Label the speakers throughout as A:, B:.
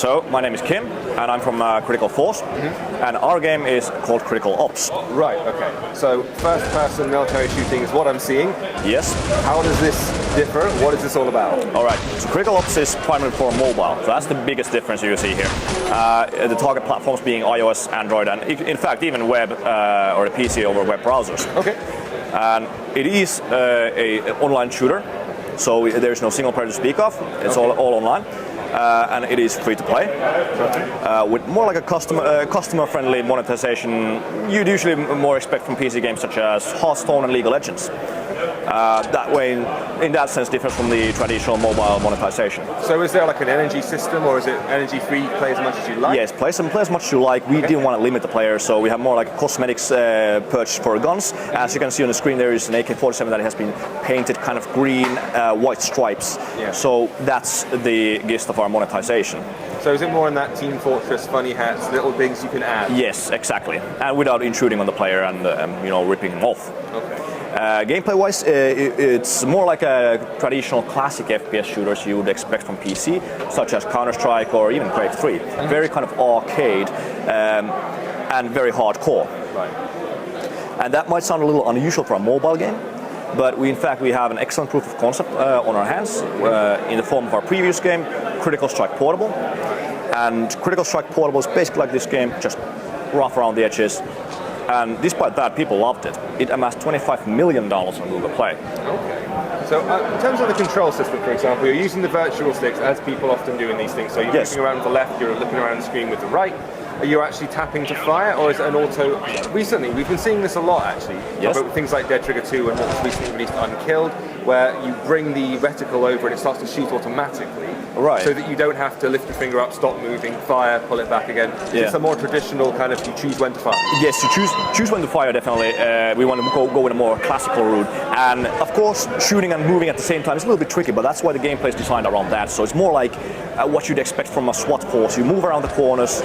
A: So, my name is Kim, and I'm from Critical Force, and our game is called Critical Ops.
B: Right, okay. So, first-person military shooting is what I'm seeing.
A: Yes.
B: How does this differ? What is this all about?
A: Alright, so Critical Ops is primarily for mobile, so that's the biggest difference you see here. The target platforms being iOS, Android, and in fact even web or a PC over web browsers.
B: Okay.
A: And it is an online shooter, so there's no single player to speak of, it's all online. And it is free to play, with more like a customer-friendly monetization you'd usually more expect from PC games such as Hearthstone and League of Legends. That way, in that sense, differs from the traditional mobile monetization.
B: So is there like an energy system, or is it energy-free, play as much as you like?
A: Yes, play as much as you like. We didn't want to limit the players, so we have more like cosmetics purchased for guns. As you can see on the screen, there is an AK-47 that has been painted kind of green, white stripes.
B: Yeah.
A: So that's the gist of our monetization.
B: So is it more in that Team Fortress, funny hats, little things you can add?
A: Yes, exactly, and without intruding on the player and ripping him off.
B: Okay.
A: Gameplay-wise, it's more like a traditional classic FPS shooters you would expect from PC, such as Counter-Strike or even Quake 3. Very kind of arcade and very hardcore.
B: Right.
A: And that might sound a little unusual for a mobile game, but we have an excellent proof of concept on our hands in the form of our previous game, Critical Strike Portable. And Critical Strike Portable is basically like this game, just rough around the edges. And despite that, people loved it. It amassed $25 million on Google Play.
B: Okay. So in terms of the control system, for example, you're using the virtual sticks, as people often do in these things. So you're looking around to the left, you're looking around the screen with the right. Are you actually tapping to fire, or is it an auto? Recently, we've been seeing this a lot, actually.
A: Yes.
B: About things like Dead Trigger 2 and what was recently released, Unkilled, where you bring the reticle over and it starts to shoot automatically.
A: Right.
B: So that you don't have to lift your finger up, stop moving, fire, pull it back again.
A: Yeah.
B: It's a more traditional kind of, you choose when to fire.
A: Yes, you choose when to fire, definitely. We want to go with a more classical route. And of course, shooting and moving at the same time is a little bit tricky, but that's why the gameplay is designed around that. So it's more like what you'd expect from a SWAT force. You move around the corners,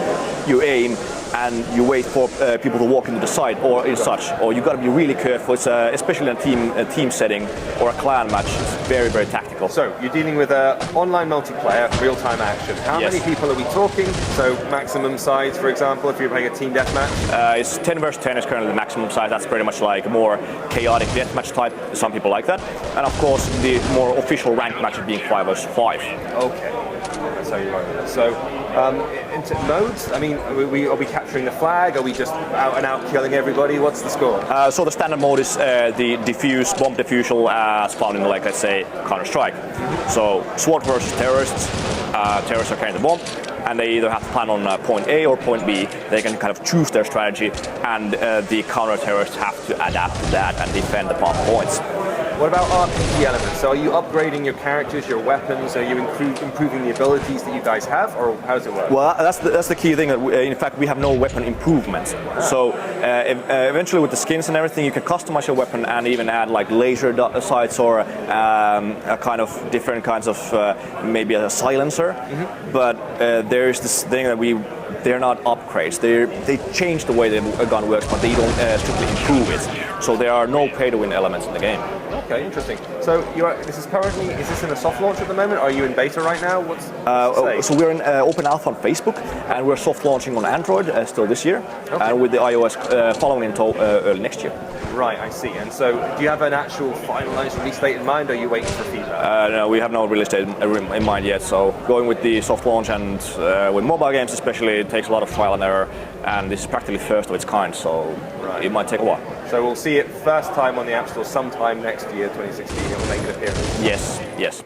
A: you aim, and you wait for people to walk into the side or in such. Or you got to be really careful. It's especially in a team setting or a clan match. It's very, very tactical.
B: So you're dealing with online multiplayer, real-time action. How many people are we talking? So maximum size, for example, if you're playing a team deathmatch?
A: It's 10 versus 10 is currently the maximum size. That's pretty much like a more chaotic deathmatch type. Some people like that. And of course, the more official ranked match being 5 versus 5.
B: Okay. That's how you run it. So, into modes, I mean, are we capturing the flag? Are we just out and out killing everybody? What's the score?
A: So the standard mode is the bomb defusal as found in, like, let's say, Counter-Strike. So SWAT versus terrorists. Terrorists are carrying the bomb, and they either have to plan on point A or point B. They can kind of choose their strategy, and the counter-terrorists have to adapt to that and defend the bomb points.
B: What about RPG elements? So are you upgrading your characters, your weapons? Are you improving the abilities that you guys have, or how does it work?
A: Well, that's the key thing. In fact, we have no weapon improvements. So eventually, with the skins and everything, you can customize your weapon and even add like laser sights or a kind of different kinds of maybe a silencer. But there's this thing that they're not upgrades. They change the way the gun works, but they don't strictly improve it. So there are no pay-to-win elements in the game.
B: Okay, interesting. So is this in a soft launch at the moment? Are you in beta right now?
A: So we're in open alpha on Facebook, and we're soft launching on Android still this year, and with the iOS following until early next year.
B: Right, I see. And so, do you have an actual finalized release date in mind, or are you waiting for feedback?
A: No, we have no release date in mind yet. So going with the soft launch and with mobile games especially, it takes a lot of trial and error, and this is practically first of its kind, so it might take a while.
B: So we'll see it first time on the App Store sometime next year, 2016. It will make an appearance.
A: Yes, yes.